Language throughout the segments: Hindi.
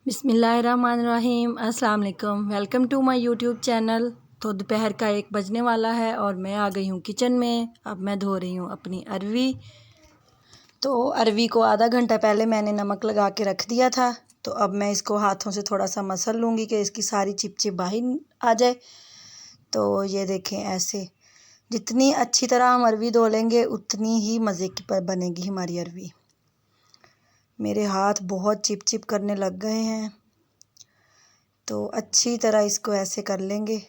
बिस्मिल्लाहिर्रहमानिर्रहीम। अस्सलाम वालेकुम। Welcome to my YouTube channel. तो दोपहर का 1 बजने वाला है और मैं आ गई हूँ किचन में। अब मैं धो रही हूँ अपनी अरवी। तो अरवी को आधा घंटा पहले मैंने नमक लगा के रख दिया था। तो अब मैं इसको हाथों से थोड़ा सा मसल लूँगी कि इसकी सारी चिपचिप बाहर आ जाए। तो ये देखें, ऐसे जितनी अच्छी तरह हम अरवी धो लेंगे उतनी ही मज़े की बनेगी हमारी अरवी। मेरे हाथ बहुत चिप चिप करने लग गए हैं, तो अच्छी तरह इसको ऐसे कर लेंगे।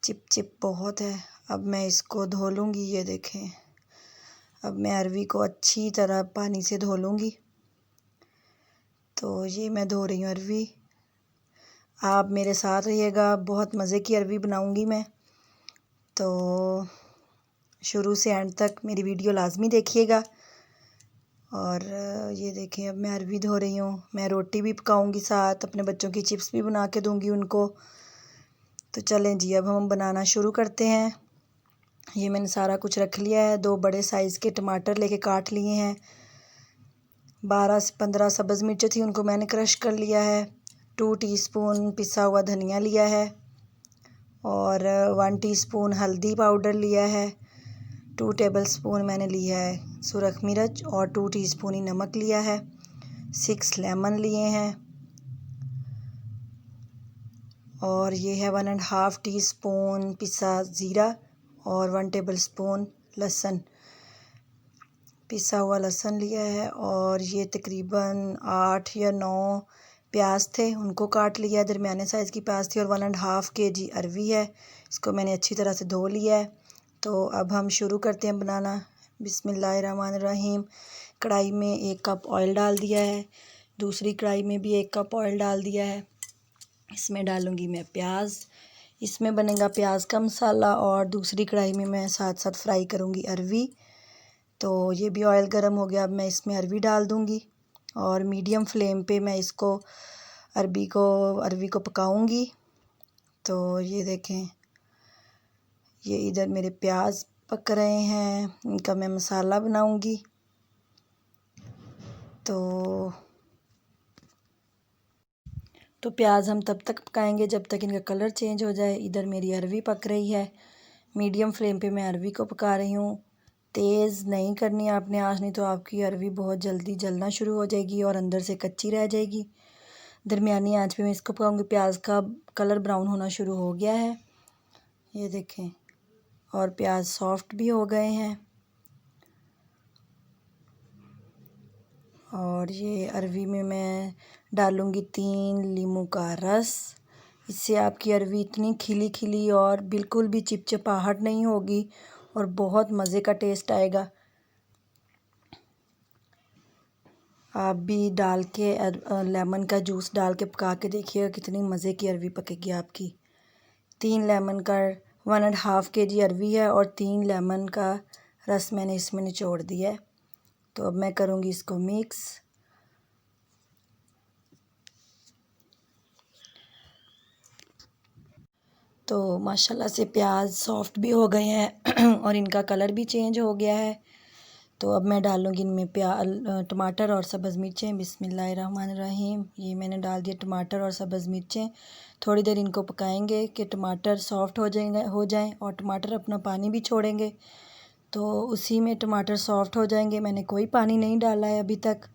चिप चिप बहुत है। अब मैं इसको धो लूँगी। ये देखें, अब मैं अरवी को अच्छी तरह पानी से धो लूँगी। तो ये मैं धो रही हूँ अरवी। आप मेरे साथ रहिएगा, बहुत मज़े की अरवी बनाऊँगी मैं। तो शुरू से एंड तक मेरी वीडियो लाजमी देखिएगा। और ये देखें, अब मैं अरवी धो रही हूँ। मैं रोटी भी पकाऊंगी, साथ अपने बच्चों की चिप्स भी बना के दूंगी उनको। तो चलें जी, अब हम बनाना शुरू करते हैं। ये मैंने सारा कुछ रख लिया है। 2 बड़े साइज़ के टमाटर लेके काट लिए हैं। 12 से 15 सब्ज़ मिर्चें थी, उनको मैंने क्रश कर लिया है। 2 टीस्पून पिसा हुआ धनिया लिया है और 1 टीस्पून हल्दी पाउडर लिया है। 2 टेबलस्पून मैंने लिया है सुरख मिर्च और 2 टीस्पून ही नमक लिया है। 6 लेमन लिए हैं और ये है 1.5 टीस्पून पिसा ज़ीरा और 1 टेबलस्पून लहसुन, पिसा हुआ लहसुन लिया है। और ये तकरीबन 8 या 9 प्याज थे, उनको काट लिया। दरमियाने साइज़ की प्याज थी और 1.5 kg अरवी है। इसको मैंने अच्छी तरह से धो लिया है। तो अब हम शुरू करते हैं बनाना। बिस्मिल्लाहिर्रहमानिर्रहीम। कढ़ाई में 1 कप ऑयल डाल दिया है। दूसरी कढ़ाई में भी 1 कप ऑयल डाल दिया है। इसमें डालूँगी मैं प्याज। इसमें बनेगा प्याज का मसाला। और दूसरी कढ़ाई में मैं साथ साथ फ्राई करूँगी अरवी। तो ये भी ऑयल गर्म हो गया। अब मैं इसमें अरवी डाल दूँगी और मीडियम फ्लेम पे मैं इसको अरवी को पकाऊँगी। तो ये देखें, ये इधर मेरे प्याज पक रहे हैं, इनका मैं मसाला बनाऊँगी। तो प्याज हम तब तक पकाएंगे जब तक इनका कलर चेंज हो जाए। इधर मेरी अरवी पक रही है। मीडियम फ्लेम पे मैं अरवी को पका रही हूँ। तेज़ नहीं करनी आपने आँच, नहीं तो आपकी अरवी बहुत जल्दी जलना शुरू हो जाएगी और अंदर से कच्ची रह जाएगी। दरमियानी आँच पे मैं इसको पकाऊँगी। प्याज का कलर ब्राउन होना शुरू हो गया है, ये देखें, और प्याज सॉफ्ट भी हो गए हैं। और ये अरवी में मैं डालूँगी 3 लीमू का रस। इससे आपकी अरवी इतनी खिली खिली और बिल्कुल भी चिपचिपाहट नहीं होगी और बहुत मज़े का टेस्ट आएगा। आप भी डाल के लेमन का जूस डाल के पका के देखिएगा, कितनी मज़े की अरवी पकेगी आपकी। 3 लेमन का 1.5 kg अरवी है और 3 लेमन का रस मैंने इसमें निचोड़ दिया है। तो अब मैं करूँगी इसको मिक्स। तो माशाल्लाह से प्याज सॉफ्ट भी हो गए हैं और इनका कलर भी चेंज हो गया है। तो अब मैं डालूँगी इनमें टमाटर और सब्ज़ मिर्चें। बिस्मिल्लाहिर्रहमानिर्रहीम। ये मैंने डाल दिया टमाटर और सब्ज़ मिर्चें। थोड़ी देर इनको पकाएंगे कि टमाटर सॉफ्ट हो जाएं और टमाटर अपना पानी भी छोड़ेंगे। तो उसी में टमाटर सॉफ्ट हो जाएंगे। मैंने कोई पानी नहीं डाला है अभी तक।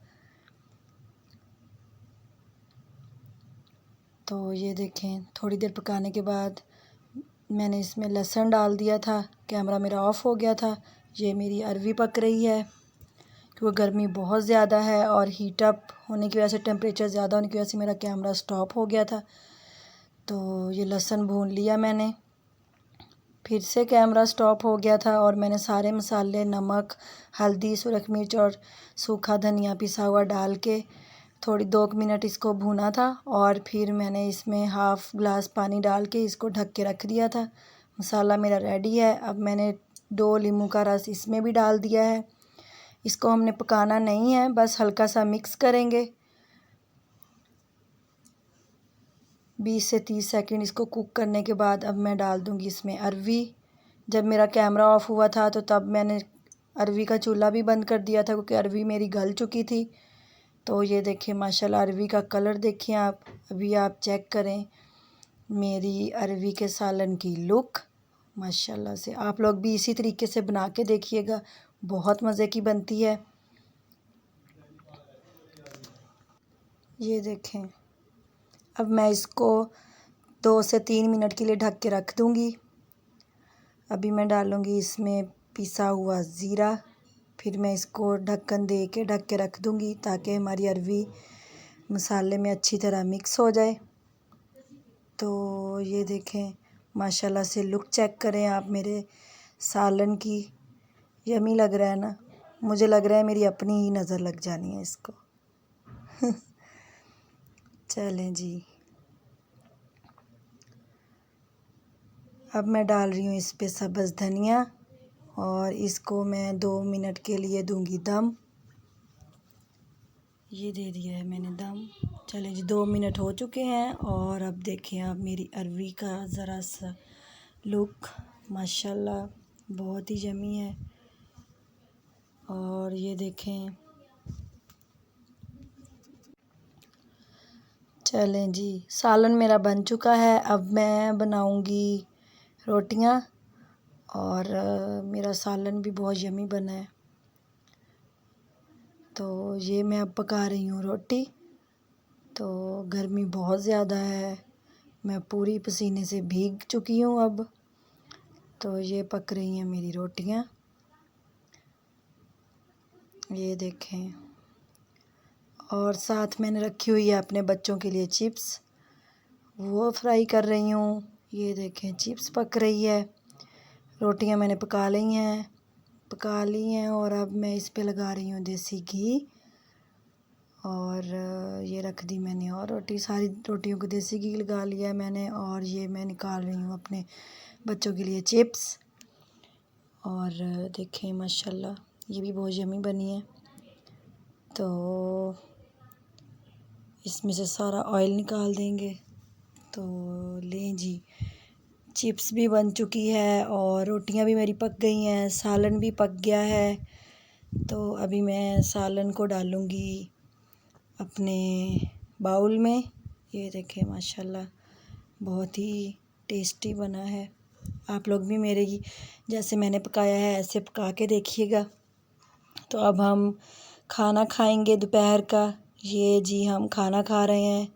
तो ये देखें, थोड़ी देर पकाने के बाद मैंने इसमें लहसुन डाल दिया था। कैमरा मेरा ऑफ़ हो गया था। ये मेरी अरवी पक रही है क्योंकि गर्मी बहुत ज़्यादा है और हीट अप होने की वजह से, टेम्परेचर ज़्यादा होने की वजह से मेरा कैमरा स्टॉप हो गया था। तो ये लहसुन भून लिया मैंने, फिर से कैमरा स्टॉप हो गया था और मैंने सारे मसाले, नमक, हल्दी, सुरख मिर्च और सूखा धनिया पिसा हुआ डाल के थोड़ी 2 मिनट इसको भूना था। और फिर मैंने इसमें हाफ़ ग्लास पानी डाल के इसको ढक के रख दिया था। मसाला मेरा रेडी है। अब मैंने 2 लीमू का रस इसमें भी डाल दिया है। इसको हमने पकाना नहीं है, बस हल्का सा मिक्स करेंगे। 20 से 30 सेकंड इसको कुक करने के बाद अब मैं डाल दूँगी इसमें अरवी। जब मेरा कैमरा ऑफ़ हुआ था तो तब मैंने अरवी का चूल्हा भी बंद कर दिया था क्योंकि अरवी मेरी गल चुकी थी। तो ये देखें माशाल्लाह अरवी का कलर देखें आप, अभी आप चेक करें मेरी अरवी के सालन की लुक। माशाल्लाह से आप लोग भी इसी तरीके से बना के देखिएगा, बहुत मज़े की बनती है। ये देखें अब मैं इसको 2 से 3 मिनट के लिए ढक के रख दूँगी। अभी मैं डालूँगी इसमें पिसा हुआ ज़ीरा, फिर मैं इसको ढक्कन दे के ढक के रख दूँगी ताकि हमारी अरवी मसाले में अच्छी तरह मिक्स हो जाए। तो ये देखें माशाल्लाह से लुक चेक करें आप मेरे सालन की, यम्मी लग रहा है ना। मुझे लग रहा है मेरी अपनी ही नज़र लग जानी है इसको। चलें जी, अब मैं डाल रही हूँ इस पे सब्ज़ धनिया और इसको मैं 2 मिनट के लिए दूंगी दम। ये दे दिया है मैंने दम। चलें जी, 2 मिनट हो चुके हैं और अब देखें आप मेरी अरवी का ज़रा सा लुक, माशाल्लाह बहुत ही यम्मी है। और ये देखें, चलें जी, सालन मेरा बन चुका है। अब मैं बनाऊंगी रोटियां और मेरा सालन भी बहुत यम्मी बना है। तो ये मैं अब पका रही हूँ रोटी। तो गर्मी बहुत ज़्यादा है, मैं पूरी पसीने से भीग चुकी हूँ अब। तो ये पक रही हैं मेरी रोटियां, ये देखें। और साथ मैंने रखी हुई है अपने बच्चों के लिए चिप्स, वो फ्राई कर रही हूँ। ये देखें चिप्स पक रही है, रोटियां मैंने पका ली हैं और अब मैं इस पे लगा रही हूँ देसी घी। और ये रख दी मैंने और रोटी, सारी रोटियों को देसी घी लगा लिया है मैंने। और ये मैं निकाल रही हूँ अपने बच्चों के लिए चिप्स। और देखें माशाल्लाह ये भी बहुत यम्मी बनी है। तो इसमें से सारा ऑयल निकाल देंगे। तो लें जी, चिप्स भी बन चुकी है और रोटियां भी मेरी पक गई हैं, सालन भी पक गया है। तो अभी मैं सालन को डालूँगी अपने बाउल में। ये देखें माशाल्लाह बहुत ही टेस्टी बना है। आप लोग भी मेरे ही जैसे मैंने पकाया है ऐसे पका के देखिएगा। तो अब हम खाना खाएंगे दोपहर का। ये जी हम खाना खा रहे हैं,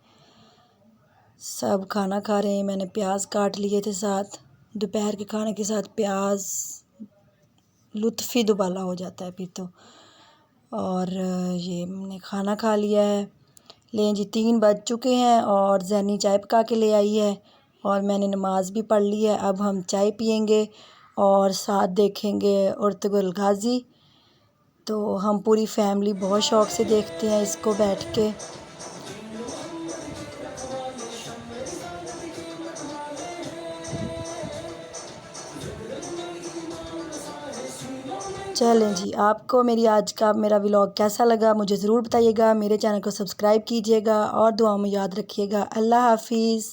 सब खाना खा रहे हैं। मैंने प्याज काट लिए थे साथ, दोपहर के खाने के साथ प्याज लुत्फ़ ही दुबाला हो जाता है फिर तो। और ये मैंने खाना खा लिया है। लें जी, 3 बज चुके हैं और ज़ैनी चाय पका के ले आई है और मैंने नमाज़ भी पढ़ ली है। अब हम चाय पियेंगे और साथ देखेंगे अर्तुगरुल गाज़ी। तो हम पूरी फैमिली बहुत शौक़ से देखते हैं इसको बैठ के। चलें जी, आपको आज का मेरा व्लॉग कैसा लगा मुझे ज़रूर बताइएगा। मेरे चैनल को सब्सक्राइब कीजिएगा और दुआओं में याद रखिएगा। अल्लाह हाफ़िज़।